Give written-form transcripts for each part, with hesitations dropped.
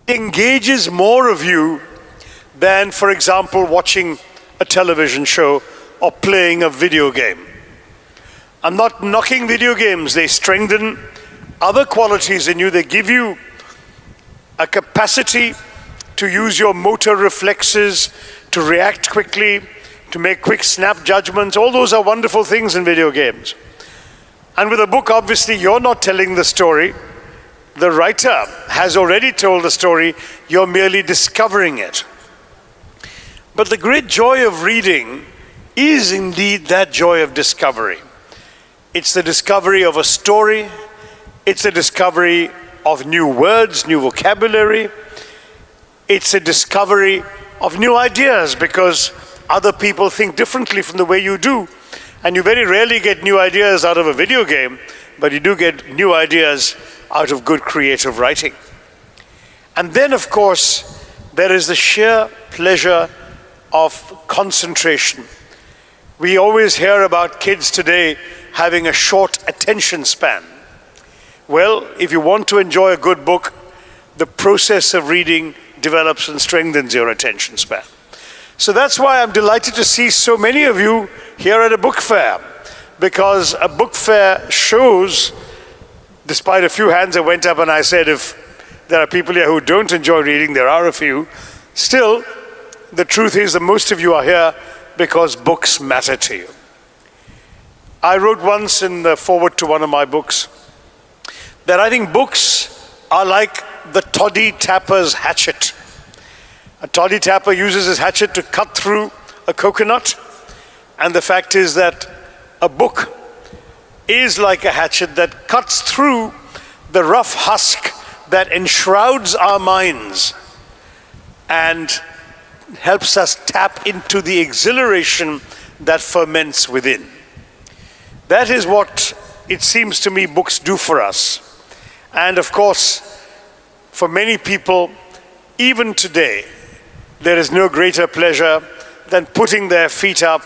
engages more of you than, for example, watching a television show or playing a video game. I'm not knocking video games. They strengthen other qualities in you. They give you a capacity to use your motor reflexes, to react quickly, to make quick snap judgments. All those are wonderful things in video games. And with a book, obviously, you're not telling the story. The writer has already told the story. You're merely discovering it. But the great joy of reading is indeed that joy of discovery. It's the discovery of a story. It's the discovery of new words, new vocabulary. It's a discovery of new ideas because other people think differently from the way you do. And you very rarely get new ideas out of a video game, but you do get new ideas out of good creative writing. And then, of course, there is the sheer pleasure of concentration. We always hear about kids today having a short attention span. Well, if you want to enjoy a good book, the process of reading develops and strengthens your attention span. So that's why I'm delighted to see so many of you here at a book fair, because a book fair shows, despite a few hands that went up and I said if there are people here who don't enjoy reading, there are a few, still the truth is that most of you are here because books matter to you. I wrote once in the foreword to one of my books that I think books are like the toddy tapper's hatchet. A toddy tapper uses his hatchet to cut through a coconut, and the fact is that a book is like a hatchet that cuts through the rough husk that enshrouds our minds and helps us tap into the exhilaration that ferments within. That is what it seems to me books do for us. And of course, for many people, even today, there is no greater pleasure than putting their feet up,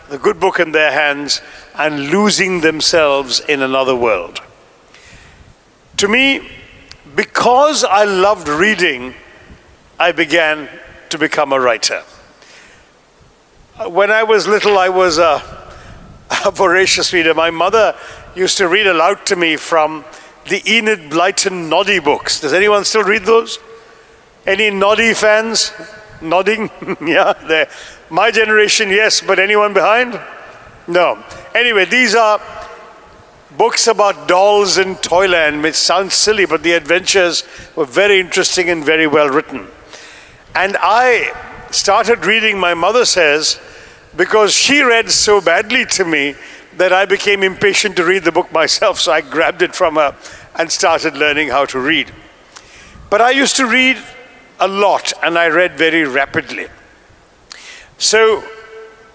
the good book in their hands, and losing themselves in another world. To me, because I loved reading, I began to become a writer. When I was little, I was a voracious reader. My mother used to read aloud to me from the Enid Blyton Noddy books. Does anyone still read those? Any Noddy fans? Nodding? Yeah, there. My generation, yes, but anyone behind? No. Anyway, these are books about dolls in Toyland, which sounds silly, but the adventures were very interesting and very well written. And I started reading, my mother says, because she read so badly to me that I became impatient to read the book myself, so I grabbed it from her and started learning how to read. But I used to read a lot, and I read very rapidly. So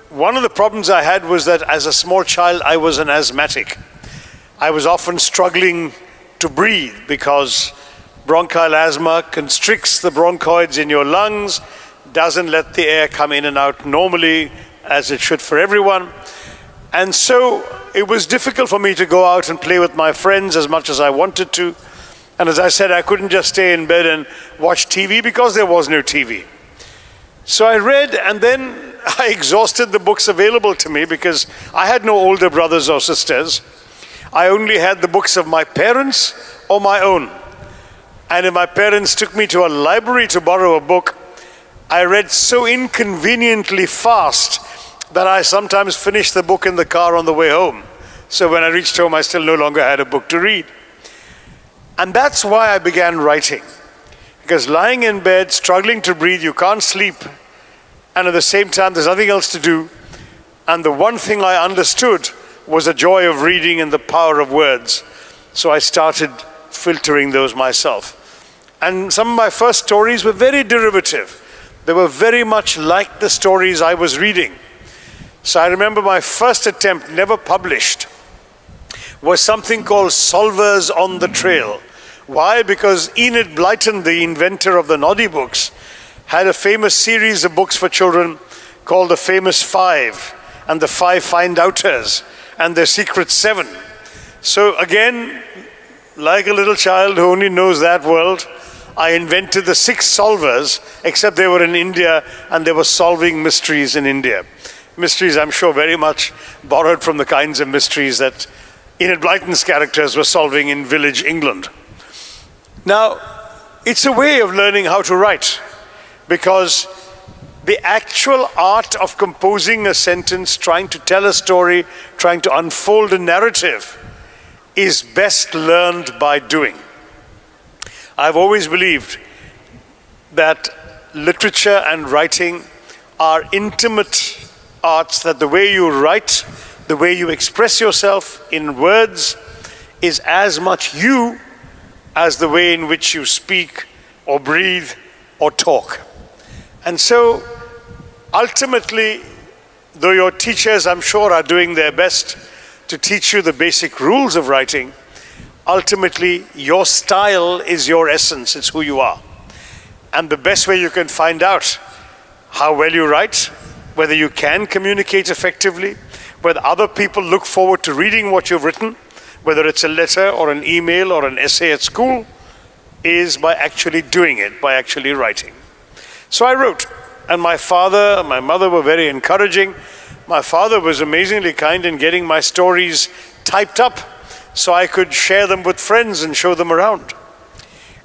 one of the problems I had was that as a small child, I was an asthmatic. I was often struggling to breathe because bronchial asthma constricts the bronchoids in your lungs, doesn't let the air come in and out normally as it should for everyone. And so it was difficult for me to go out and play with my friends as much as I wanted to. And as I said, I couldn't just stay in bed and watch TV because there was no TV. So I read, and then I exhausted the books available to me because I had no older brothers or sisters. I only had the books of my parents or my own. And if my parents took me to a library to borrow a book, I read so inconveniently fast that I sometimes finished the book in the car on the way home. So when I reached home, I still no longer had a book to read. And that's why I began writing. Because lying in bed, struggling to breathe, you can't sleep, and at the same time, there's nothing else to do. And the one thing I understood was the joy of reading and the power of words. So I started filtering those myself. And some of my first stories were very derivative. They were very much like the stories I was reading. So I remember my first attempt, never published, was something called Solvers on the Trail. Why? Because Enid Blyton, the inventor of the Noddy books, had a famous series of books for children called The Famous Five and The Five Find-Outers and The Secret Seven. So again, like a little child who only knows that world, I invented the 6 solvers, except they were in India and they were solving mysteries in India. Mysteries, I'm sure, very much borrowed from the kinds of mysteries that Enid Blyton's characters were solving in village England. Now, it's a way of learning how to write, because the actual art of composing a sentence, trying to tell a story, trying to unfold a narrative, is best learned by doing. I've always believed that literature and writing are intimate arts, that the way you write, the way you express yourself in words is as much you as the way in which you speak or breathe or talk. And so ultimately, though your teachers, I'm sure, are doing their best to teach you the basic rules of writing, ultimately your style is your essence, it's who you are. And the best way you can find out how well you write, whether you can communicate effectively, whether other people look forward to reading what you've written, whether it's a letter or an email or an essay at school, is by actually doing it, by actually writing. So I wrote, and my father and my mother were very encouraging. My father was amazingly kind in getting my stories typed up so I could share them with friends and show them around.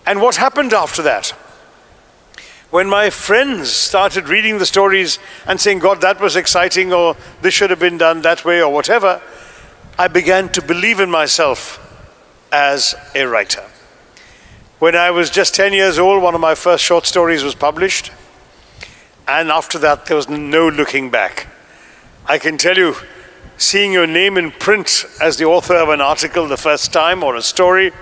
And what happened after that? When my friends started reading the stories and saying, God, that was exciting, or this should have been done that way, or whatever, I began to believe in myself as a writer. When I was just 10 years old, one of my first short stories was published. And after that, there was no looking back. I can tell you, seeing your name in print as the author of an article the first time, or a story,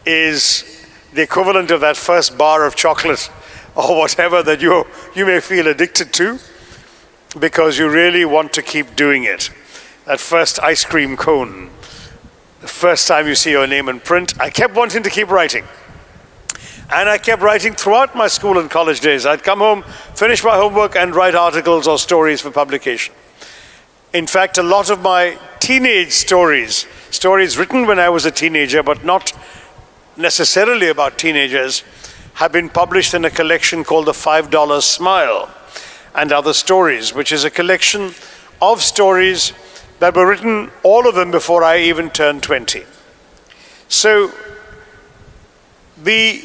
is the equivalent of that first bar of chocolate or whatever that you may feel addicted to, because you really want to keep doing it. That first ice cream cone, the first time you see your name in print, I kept wanting to keep writing. And I kept writing throughout my school and college days. I'd come home, finish my homework, and write articles or stories for publication. In fact, a lot of my teenage stories written when I was a teenager, but not necessarily about teenagers, have been published in a collection called the $5 Smile and Other Stories, which is a collection of stories that were written, all of them, before I even turned 20. So the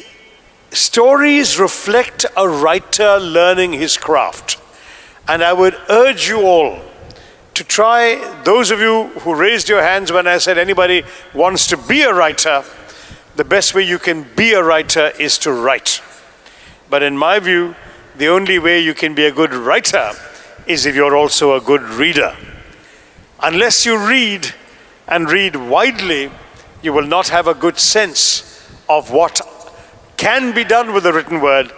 stories reflect a writer learning his craft. And I would urge you all to try, those of you who raised your hands when I said anybody wants to be a writer, the best way you can be a writer is to write. But in my view, the only way you can be a good writer is if you're also a good reader. Unless you read, and read widely, you will not have a good sense of what can be done with the written word,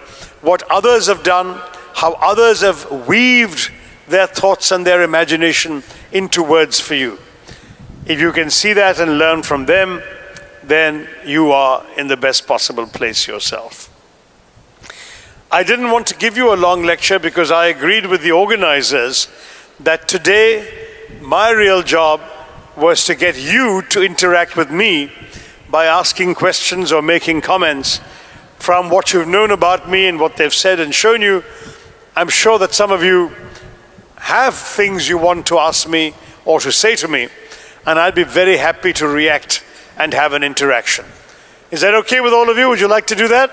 what others have done, how others have weaved their thoughts and their imagination into words for you. If you can see that and learn from them, then you are in the best possible place yourself. I didn't want to give you a long lecture because I agreed with the organizers that today my real job was to get you to interact with me by asking questions or making comments from what you've known about me and what they've said and shown you. I'm sure that some of you have things you want to ask me or to say to me, and I'd be very happy to react and have an interaction. Is that okay with all of you? Would you like to do that?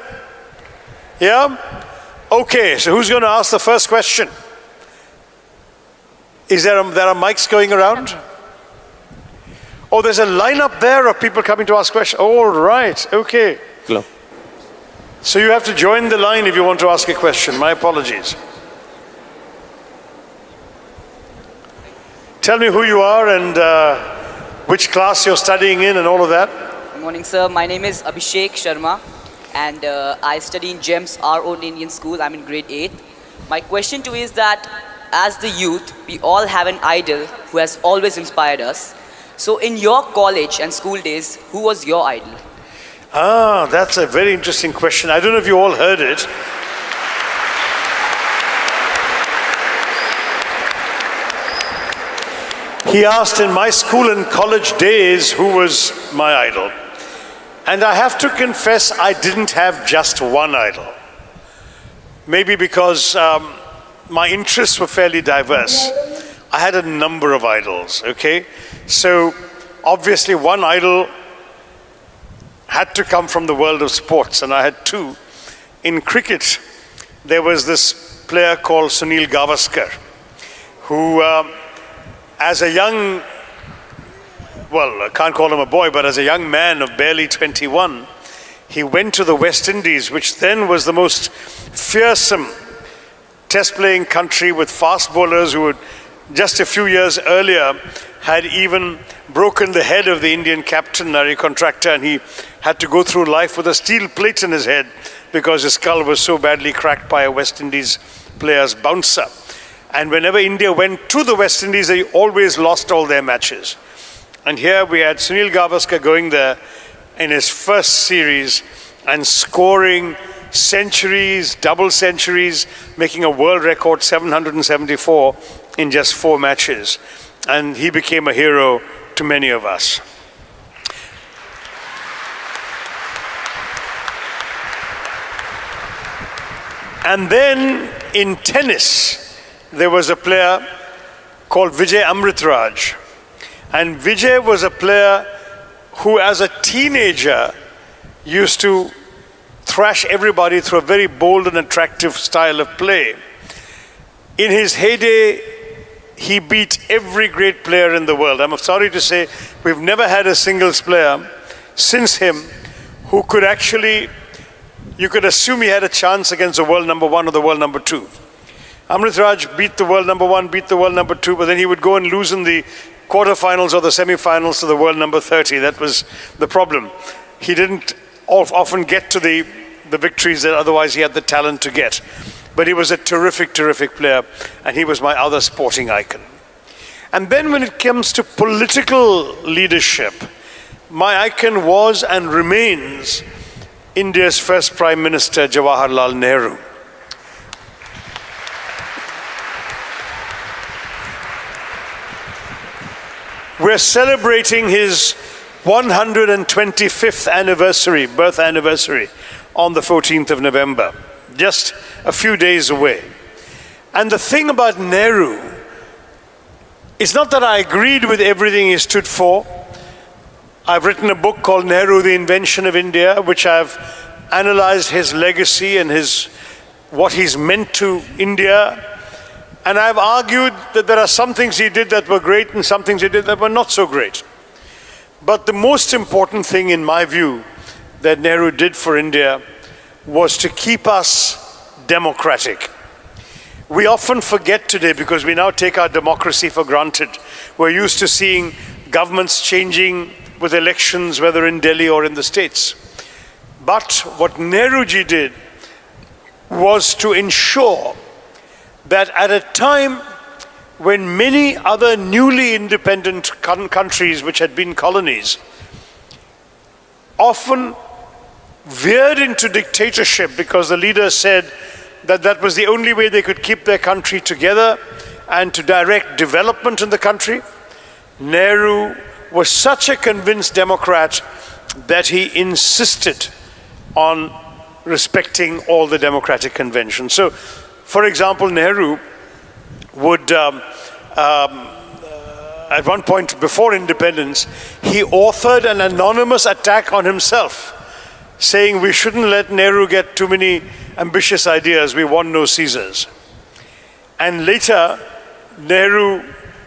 Yeah? Okay, so who's going to ask the first question? Is there are mics going around? Oh, there's a line up there of people coming to ask questions. All right, okay. Hello. So you have to join the line if you want to ask a question. My apologies. Tell me who you are and which class you're studying in and all of that. Good morning, sir. My name is Abhishek Sharma, and I study in GEMS, our own Indian school. I'm in grade 8. My question to you is that as the youth, we all have an idol who has always inspired us. So in your college and school days, who was your idol? Ah, that's a very interesting question. I don't know if you all heard it. He asked in my school and college days who was my idol. And I have to confess, I didn't have just one idol. Maybe because my interests were fairly diverse. I had a number of idols, okay? So obviously one idol had to come from the world of sports, and I had two. In cricket, there was this player called Sunil Gavaskar, who as a young, well, I can't call him a boy, but as a young man of barely 21, he went to the West Indies, which then was the most fearsome test-playing country, with fast bowlers who would, just a few years earlier, had even broken the head of the Indian captain, Nari Contractor, and he had to go through life with a steel plate in his head because his skull was so badly cracked by a West Indies player's bouncer. And whenever India went to the West Indies, they always lost all their matches. And here we had Sunil Gavaskar going there in his first series and scoring centuries, double centuries, making a world record 774 in just 4 matches. And he became a hero to many of us. And then in tennis, there was a player called Vijay Amritraj. And Vijay was a player who, as a teenager, used to thrash everybody through a very bold and attractive style of play. In his heyday, he beat every great player in the world. I'm sorry to say, we've never had a singles player since him who could actually, you could assume he had a chance against the world number 1 or the world number 2. Amritraj beat the world number 1, beat the world number 2, but then he would go and lose in the quarterfinals or the semifinals to the world number 30. That was the problem. He didn't often get to the victories that otherwise he had the talent to get. But he was a terrific, terrific player, and he was my other sporting icon. And then when it comes to political leadership, my icon was and remains India's first Prime Minister, Jawaharlal Nehru. We're celebrating his 125th anniversary, birth anniversary, on the 14th of November, just a few days away. And the thing about Nehru is not that I agreed with everything he stood for. I've written a book called Nehru, the Invention of India, which I've analyzed his legacy and what he's meant to India. And I've argued that there are some things he did that were great and some things he did that were not so great. But the most important thing, in my view, that Nehru did for India was to keep us democratic. We often forget today, because we now take our democracy for granted. We're used to seeing governments changing with elections, whether in Delhi or in the States. But what Nehruji did was to ensure that at a time when many other newly independent countries which had been colonies often veered into dictatorship because the leader said that that was the only way they could keep their country together and to direct development in the country, Nehru was such a convinced democrat that he insisted on respecting all the democratic conventions. So, for example, Nehru would, at one point before independence, he authored an anonymous attack on himself, saying we shouldn't let Nehru get too many ambitious ideas, we want no Caesars. And later, Nehru,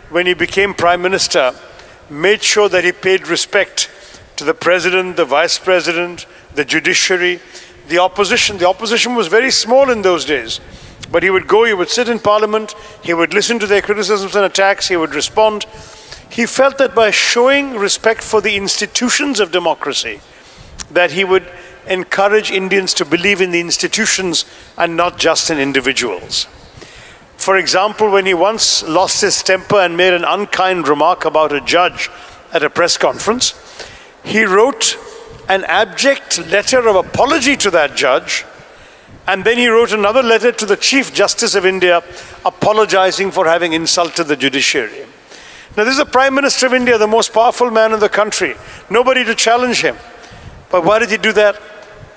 when he became Prime Minister, made sure that he paid respect to the President, the Vice President, the judiciary, the opposition. The opposition was very small in those days. But he would go, he would sit in Parliament, he would listen to their criticisms and attacks, he would respond. He felt that by showing respect for the institutions of democracy, that he would encourage Indians to believe in the institutions and not just in individuals. For example, when he once lost his temper and made an unkind remark about a judge at a press conference, he wrote an abject letter of apology to that judge, and then he wrote another letter to the Chief Justice of India apologizing for having insulted the judiciary. Now, this is the Prime Minister of India, the most powerful man in the country. Nobody to challenge him. But why did he do that?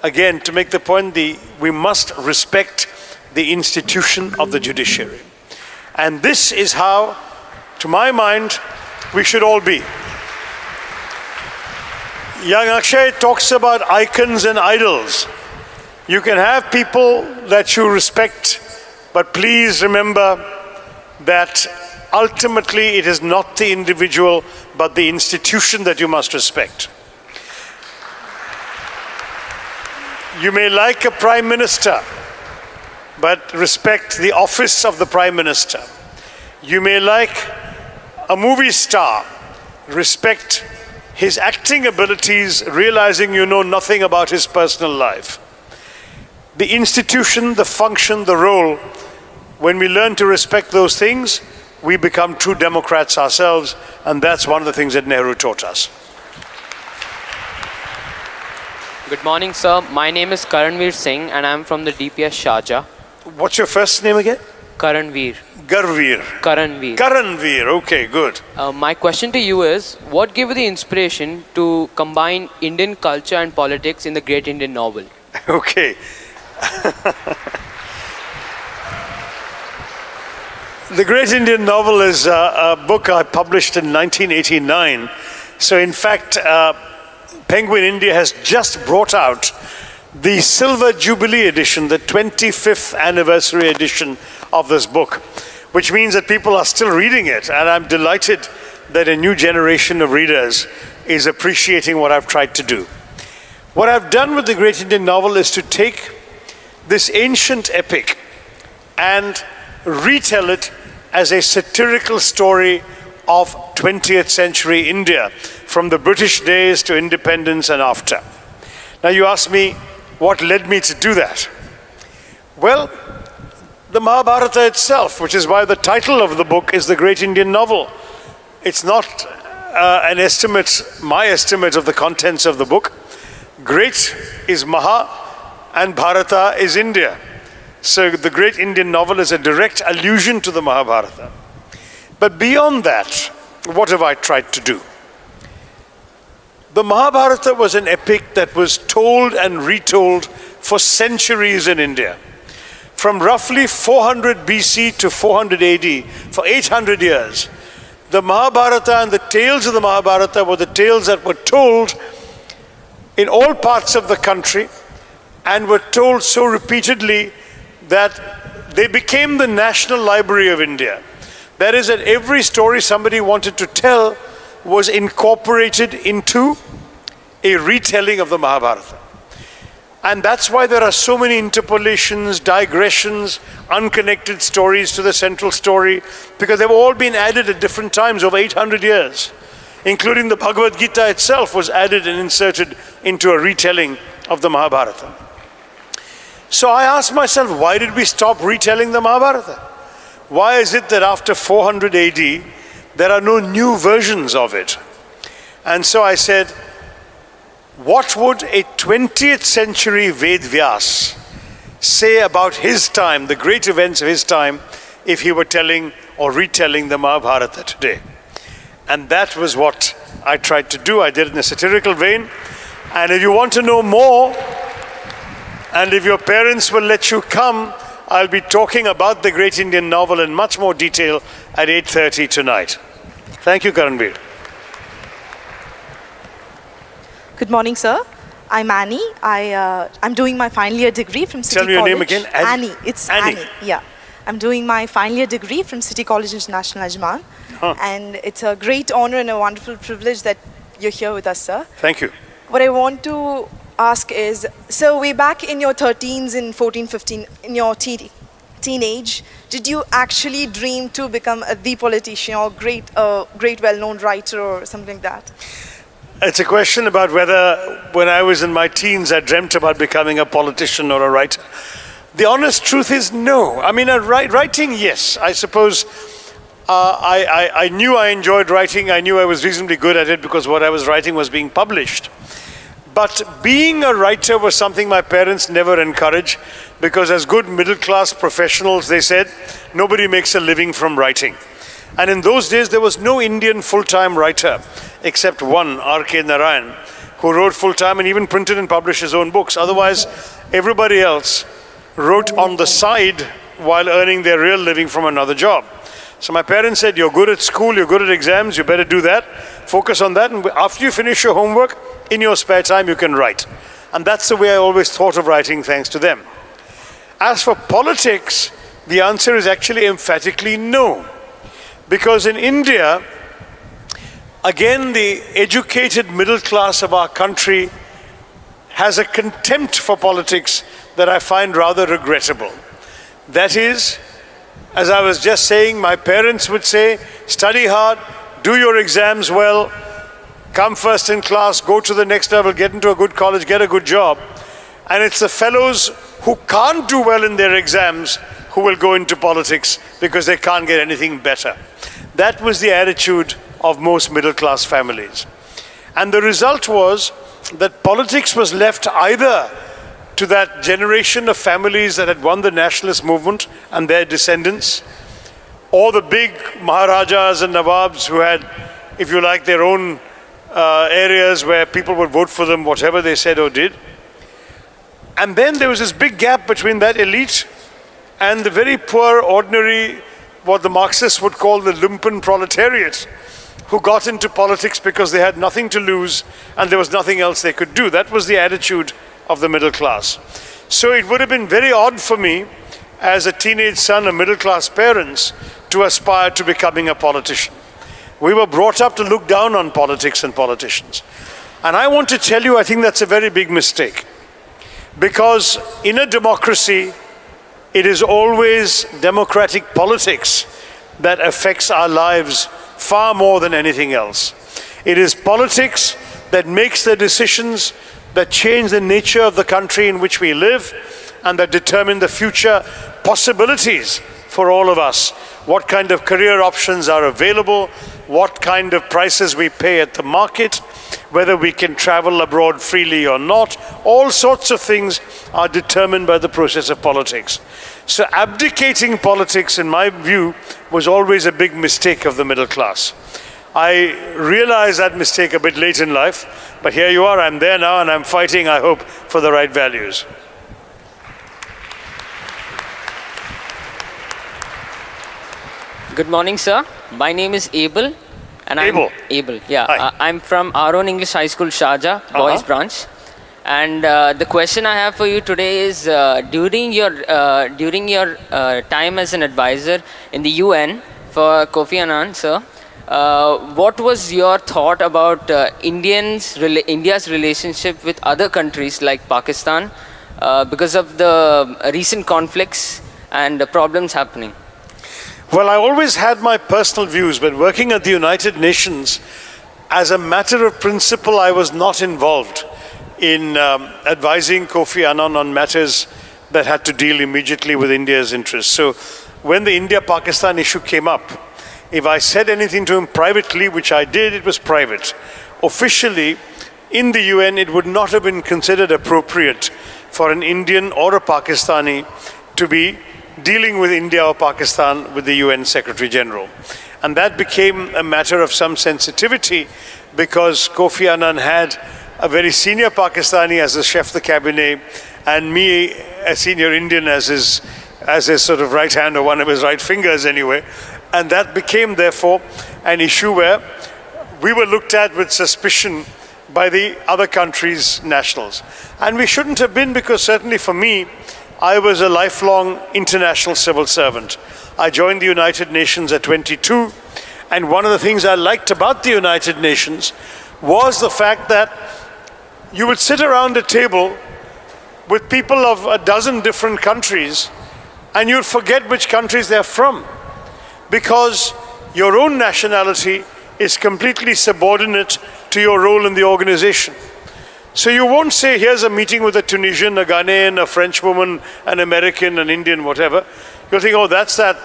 Again, to make the point, we must respect the institution of the judiciary. And this is how, to my mind, we should all be. Young Akshay talks about icons and idols. You can have people that you respect, but please remember that ultimately it is not the individual, but the institution that you must respect. You may like a prime minister, but respect the office of the prime minister. You may like a movie star, respect his acting abilities, realizing you know nothing about his personal life. The institution, the function, the role, when we learn to respect those things, we become true democrats ourselves, and that's one of the things that Nehru taught us. Good morning, sir. My name is Karanveer Singh and I'm from the DPS Sharjah. What's your first name again? Karanveer. Garveer. Karanveer. Karanveer, okay, good. My question to you is, what gave you the inspiration to combine Indian culture and politics in the Great Indian Novel? Okay. The Great Indian Novel is a book I published in 1989. So in fact, Penguin India has just brought out the Silver Jubilee edition, the 25th anniversary edition of this book, which means that people are still reading it. And I'm delighted that a new generation of readers is appreciating what I've tried to do. What I've done with the Great Indian Novel is to take this ancient epic and retell it as a satirical story of 20th century India, from the British days to independence and after. Now you ask me, what led me to do that? Well, the Mahabharata itself, which is why the title of the book is the Great Indian Novel. It's not an estimate, my estimate of the contents of the book. Great is Maha and Bharata is India. So the Great Indian Novel is a direct allusion to the Mahabharata. But beyond that, what have I tried to do? The Mahabharata was an epic that was told and retold for centuries in India. From roughly 400 BC to 400 AD, for 800 years, the Mahabharata and the tales of the Mahabharata were the tales that were told in all parts of the country and were told so repeatedly that they became the National Library of India. That is, that every story somebody wanted to tell was incorporated into a retelling of the Mahabharata. And that's why there are so many interpolations, digressions, unconnected stories to the central story, because they've all been added at different times over 800 years, including the Bhagavad Gita itself was added and inserted into a retelling of the Mahabharata. So I asked myself, why did we stop retelling the Mahabharata? Why is it that after 400 AD, there are no new versions of it? And so I said, what would a 20th century Ved Vyas say about his time, the great events of his time, if he were telling or retelling the Mahabharata today? And that was what I tried to do. I did it in a satirical vein. And if you want to know more, and if your parents will let you come, I'll be talking about the Great Indian Novel in much more detail at 8:30 tonight. Thank you, Karanveer. Good morning, sir. I'm Annie. I'm doing my final year degree from City College. Tell me your name again. Annie. It's Annie. Yeah. I'm doing my final year degree from City College International, Ajman. And it's a great honor and a wonderful privilege that you're here with us, sir. Thank you. What I want to ask is, so way back in your 13s and 14, 15, in your teenage, did you actually dream to become the politician or great well-known writer or something like that? It's a question about whether, when I was in my teens, I dreamt about becoming a politician or a writer. The honest truth is no. I mean, writing, yes. I suppose I knew I enjoyed writing. I knew I was reasonably good at it because what I was writing was being published. But being a writer was something my parents never encouraged, because as good middle-class professionals, they said, nobody makes a living from writing. And in those days, there was no Indian full-time writer, except one, R.K. Narayan, who wrote full-time and even printed and published his own books. Otherwise, everybody else wrote on the side while earning their real living from another job. So my parents said, you're good at school, you're good at exams, you better do that, focus on that, and after you finish your homework, in your spare time you can write. And that's the way I always thought of writing, thanks to them. As for politics, the answer is actually emphatically no. Because in India, again, the educated middle class of our country has a contempt for politics that I find rather regrettable. That is, as I was just saying, my parents would say, study hard, do your exams well, come first in class, go to the next level, get into a good college, get a good job. And it's the fellows who can't do well in their exams who will go into politics because they can't get anything better. That was the attitude of most middle class families. And the result was that politics was left either to that generation of families that had won the nationalist movement and their descendants, or the big Maharajas and Nawabs who had, if you like, their own areas where people would vote for them, whatever they said or did. And then there was this big gap between that elite and the very poor, ordinary, what the Marxists would call the lumpen proletariat, who got into politics because they had nothing to lose and there was nothing else they could do. That was the attitude of the middle class. So it would have been very odd for me, as a teenage son of middle class parents, to aspire to becoming a politician. We were brought up to look down on politics and politicians. And I want to tell you, I think that's a very big mistake. Because in a democracy, it is always democratic politics that affects our lives far more than anything else. It is politics that makes the decisions that change the nature of the country in which we live and that determine the future possibilities for all of us. What kind of career options are available, what kind of prices we pay at the market, whether we can travel abroad freely or not. All sorts of things are determined by the process of politics. So abdicating politics, in my view, was always a big mistake of the middle class. I realized that mistake a bit late in life, but here you are, I'm there now, and I'm fighting, I hope, for the right values. Good morning, sir. My name is Abel. And Abel, yeah. I'm from our own English High School, Sharjah, Boys Branch. And the question I have for you today is, during your time as an advisor in the UN for Kofi Annan, sir, what was your thought about India's relationship with other countries like Pakistan because of the recent conflicts and the problems happening? Well, I always had my personal views, but working at the United Nations, as a matter of principle, I was not involved in advising Kofi Annan on matters that had to deal immediately with India's interests. So when the India-Pakistan issue came up, if I said anything to him privately, which I did, it was private. Officially, in the UN, it would not have been considered appropriate for an Indian or a Pakistani to be dealing with India or Pakistan with the UN Secretary General. And that became a matter of some sensitivity because Kofi Annan had a very senior Pakistani as the chef de cabinet and me, a senior Indian, as his sort of right hand or one of his right fingers anyway. And that became, therefore, an issue where we were looked at with suspicion by the other countries' nationals. And we shouldn't have been, because certainly for me, I was a lifelong international civil servant. I joined the United Nations at 22, and one of the things I liked about the United Nations was the fact that you would sit around a table with people of a dozen different countries, and you'd forget which countries they're from, because your own nationality is completely subordinate to your role in the organization. So you won't say, here's a meeting with a Tunisian, a Ghanaian, a French woman, an American, an Indian, whatever. You'll think, oh, that's that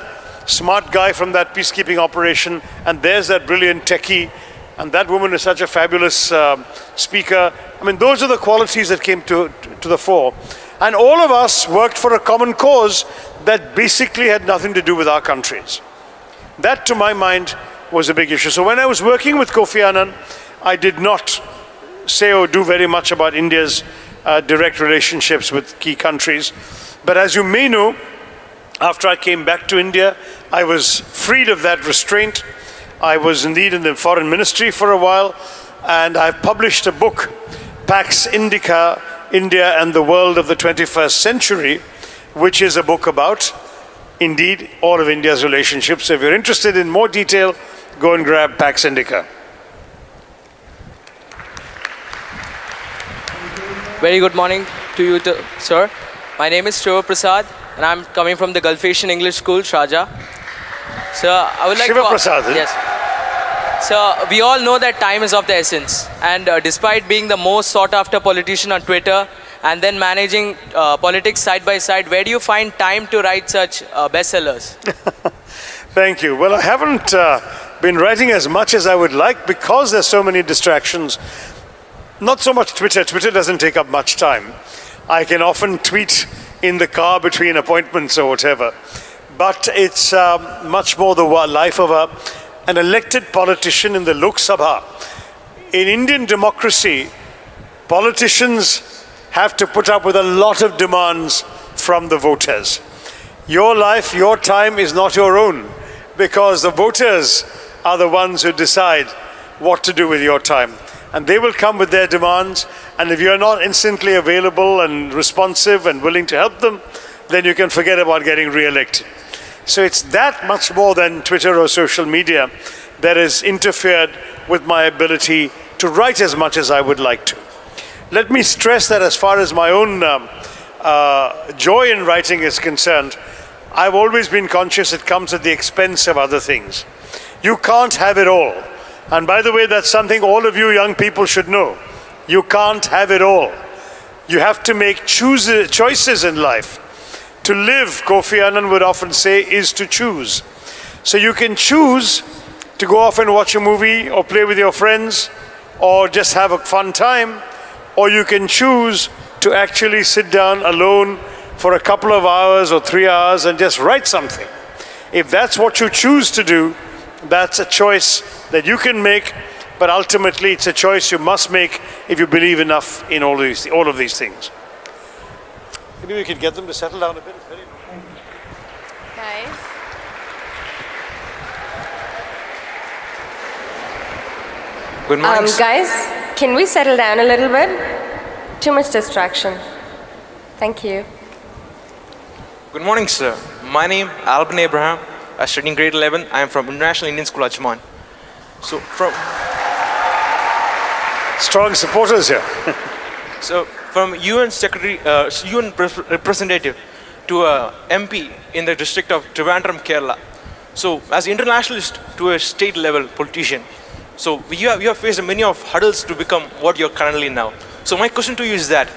smart guy from that peacekeeping operation, and there's that brilliant techie, and that woman is such a fabulous speaker. I mean, those are the qualities that came to the fore. And all of us worked for a common cause that basically had nothing to do with our countries. That, to my mind, was a big issue. So when I was working with Kofi Annan, I did not say or do very much about India's direct relationships with key countries. But as you may know, after I came back to India, I was freed of that restraint. I was indeed in the foreign ministry for a while, and I've published a book, Pax Indica, India and the World of the 21st Century, which is a book about, indeed, all of India's relationships. So if you're interested in more detail, go and grab Pax Indica. Very good morning to you, sir. My name is Shiva Prasad, and I'm coming from the Gulf Asian English School, Sharjah. So I would like Shiva to... Prasad, eh? Yes. So we all know that time is of the essence. And despite being the most sought after politician on Twitter and then managing politics side by side, where do you find time to write such bestsellers? Thank you. Well, I haven't been writing as much as I would like because there's so many distractions. Not so much Twitter. Twitter doesn't take up much time. I can often tweet in the car between appointments or whatever. But it's much more the life of an elected politician in the Lok Sabha. In Indian democracy, politicians have to put up with a lot of demands from the voters. Your life, your time is not your own, because the voters are the ones who decide what to do with your time. And they will come with their demands, and if you're not instantly available and responsive and willing to help them, then you can forget about getting re-elected. So it's that much more than Twitter or social media that has interfered with my ability to write as much as I would like to. Let me stress that as far as my own joy in writing is concerned, I've always been conscious it comes at the expense of other things. You can't have it all. And by the way, that's something all of you young people should know. You can't have it all. You have to make choices in life. To live, Kofi Annan would often say, is to choose. So you can choose to go off and watch a movie or play with your friends or just have a fun time, or you can choose to actually sit down alone for a couple of hours or 3 hours and just write something. If that's what you choose to do, that's a choice that you can make, but ultimately it's a choice you must make if you believe enough in all of these things. Maybe we could get them to settle down a bit. Guys. Good morning. Guys, can we settle down a little bit? Too much distraction. Thank you. Good morning, sir. My name is Alban Abraham. I study in grade 11. I am from International Indian School, Ajman. So from strong supporters here. So from UN Secretary, UN representative to a MP in the district of Trivandrum, Kerala. So as internationalist to a state level politician, so you have faced many of hurdles to become what you're currently now. So my question to you is that,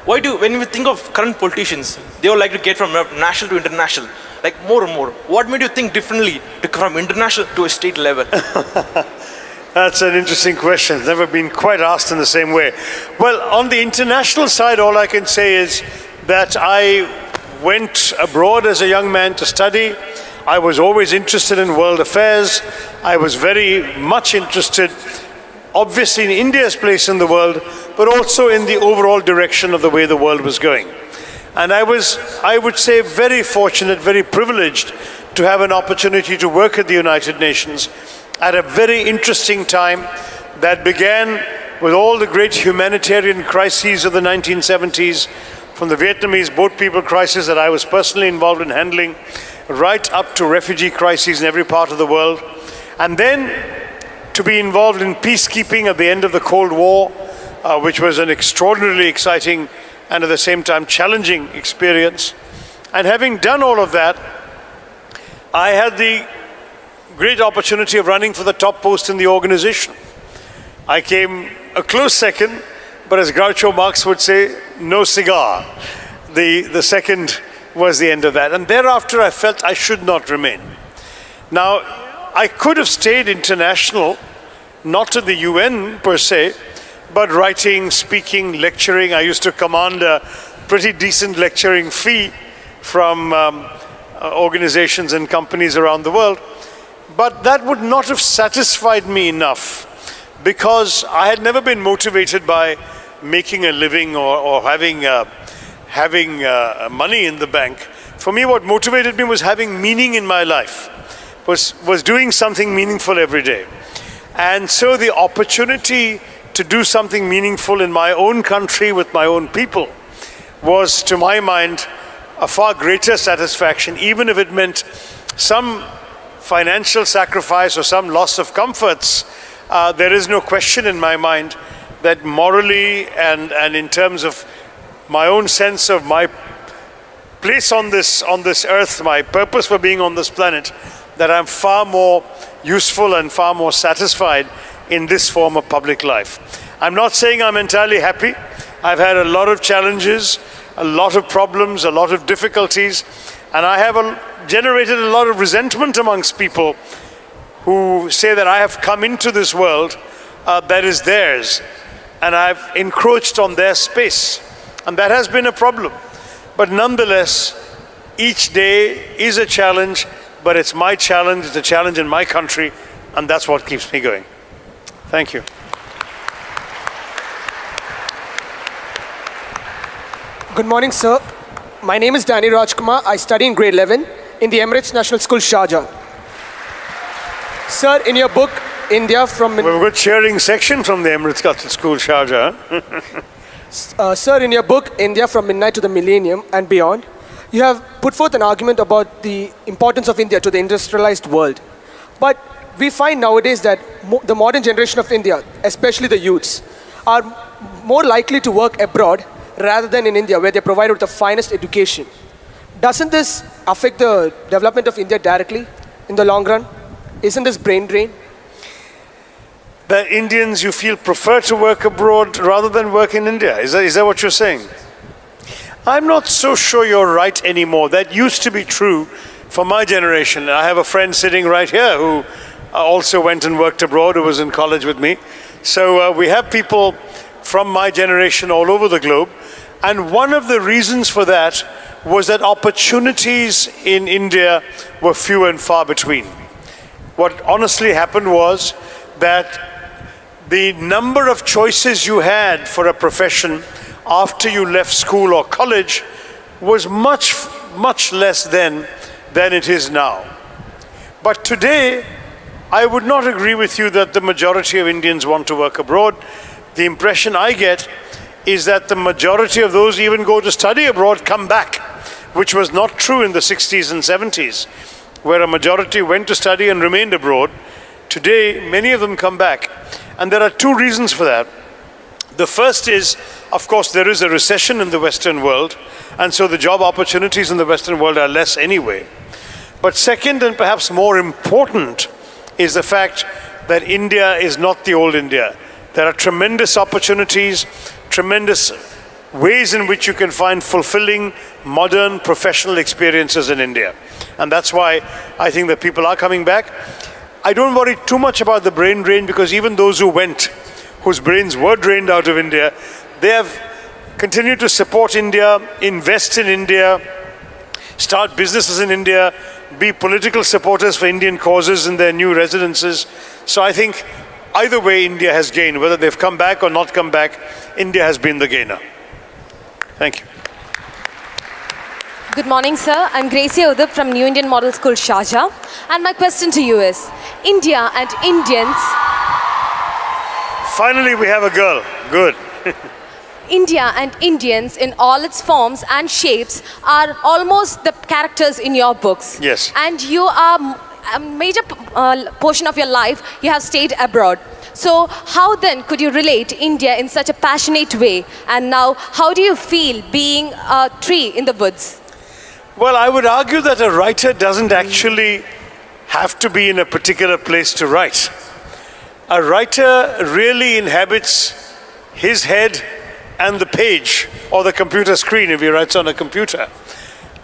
when we think of current politicians, they all like to get from national to international, like more and more. What made you think differently to come from international to a state level? That's an interesting question. It's never been quite asked in the same way. Well, on the international side, all I can say is that I went abroad as a young man to study. I was always interested in world affairs. I was very much interested, obviously, in India's place in the world, but also in the overall direction of the way the world was going. And I was, I would say, very fortunate, very privileged to have an opportunity to work at the United Nations at a very interesting time that began with all the great humanitarian crises of the 1970s, from the Vietnamese boat people crisis that I was personally involved in handling, right up to refugee crises in every part of the world. And then to be involved in peacekeeping at the end of the Cold War, which was an extraordinarily exciting and at the same time challenging experience. And having done all of that, I had the great opportunity of running for the top post in the organization. I came a close second, but as Groucho Marx would say, no cigar. The second was the end of that. And thereafter I felt I should not remain. Now, I could have stayed international, not in the UN per se, but writing, speaking, lecturing. I used to command a pretty decent lecturing fee from organizations and companies around the world. But that would not have satisfied me enough, because I had never been motivated by making a living or having money in the bank. For me, what motivated me was having meaning in my life, was doing something meaningful every day. And so the opportunity to do something meaningful in my own country with my own people was, to my mind, a far greater satisfaction, even if it meant some financial sacrifice or some loss of comforts. There is no question in my mind that morally and in terms of my own sense of my place on this earth, my purpose for being on this planet, that I'm far more useful and far more satisfied in this form of public life. I'm not saying I'm entirely happy. I've had a lot of challenges, a lot of problems, a lot of difficulties, and I have generated a lot of resentment amongst people who say that I have come into this world that is theirs, and I've encroached on their space, and that has been a problem. But nonetheless, each day is a challenge, but it's my challenge, it's a challenge in my country, and that's what keeps me going. Thank you. Good morning, sir. My name is Danny Rajkumar. I study in grade 11 in the Emirates National School, Sharjah. Sir, in your book, India from... We've got cheering section from the Emirates National School, Sharjah. Sir, in your book, India from Midnight to the Millennium and Beyond, you have put forth an argument about the importance of India to the industrialized world. But we find nowadays that the modern generation of India, especially the youths, are more likely to work abroad rather than in India, where they're provided with the finest education. Doesn't this affect the development of India directly in the long run? Isn't this brain drain? That Indians, you feel, prefer to work abroad rather than work in India. Is that what you're saying? I'm not so sure you're right anymore. That used to be true for my generation. I have a friend sitting right here who also went and worked abroad, who was in college with me. So we have people from my generation all over the globe. And one of the reasons for that was that opportunities in India were few and far between. What honestly happened was that the number of choices you had for a profession after you left school or college was much, much less then than it is now. But today, I would not agree with you that the majority of Indians want to work abroad. The impression I get is that the majority of those who even go to study abroad come back, which was not true in the 60s and 70s, where a majority went to study and remained abroad. Today, many of them come back. And there are two reasons for that. The first is, of course, there is a recession in the Western world, and so the job opportunities in the Western world are less anyway. But second, and perhaps more important, is the fact that India is not the old India. There are tremendous opportunities, tremendous ways in which you can find fulfilling, modern, professional experiences in India. And that's why I think that people are coming back. I don't worry too much about the brain drain, because even those who went, whose brains were drained out of India, they have continued to support India, invest in India, start businesses in India, be political supporters for Indian causes in their new residences. So I think either way India has gained. Whether they've come back or not come back, India has been the gainer. Thank you. Good morning, sir. I'm Gracie Udip from New Indian Model School, Sharjah. And my question to you is, India and Indians... Finally, we have a girl. Good. India and Indians in all its forms and shapes are almost the characters in your books. Yes. And you are a major portion of your life, you have stayed abroad. So how then could you relate India in such a passionate way? And now, how do you feel being a tree in the woods? Well, I would argue that a writer doesn't actually have to be in a particular place to write. A writer really inhabits his head and the page, or the computer screen if he writes on a computer.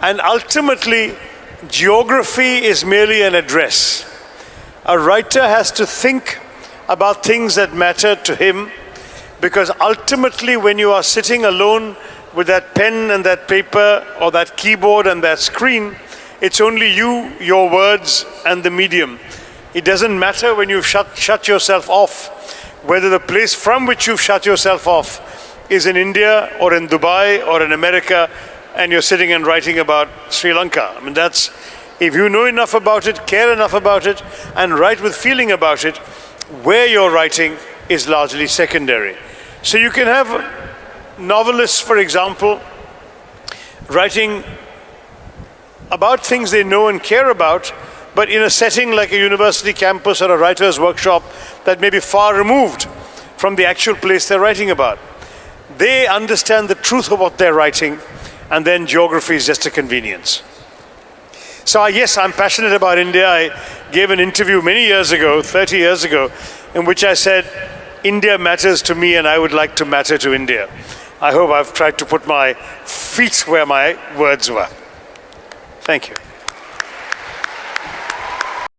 And ultimately, geography is merely an address. A writer has to think about things that matter to him, because ultimately when you are sitting alone with that pen and that paper or that keyboard and that screen, it's only you, your words and the medium. It doesn't matter when you've shut yourself off whether the place from which you've shut yourself off is in India or in Dubai or in America, and you're sitting and writing about Sri Lanka. I mean, that's, if you know enough about it, care enough about it, and write with feeling about it, where you're writing is largely secondary. So you can have novelists, for example, writing about things they know and care about, but in a setting like a university campus or a writer's workshop that may be far removed from the actual place they're writing about. They understand the truth of what they're writing, and then geography is just a convenience. So yes, I'm passionate about India. I gave an interview many years ago, 30 years ago, in which I said, India matters to me and I would like to matter to India. I hope I've tried to put my feet where my words were. Thank you.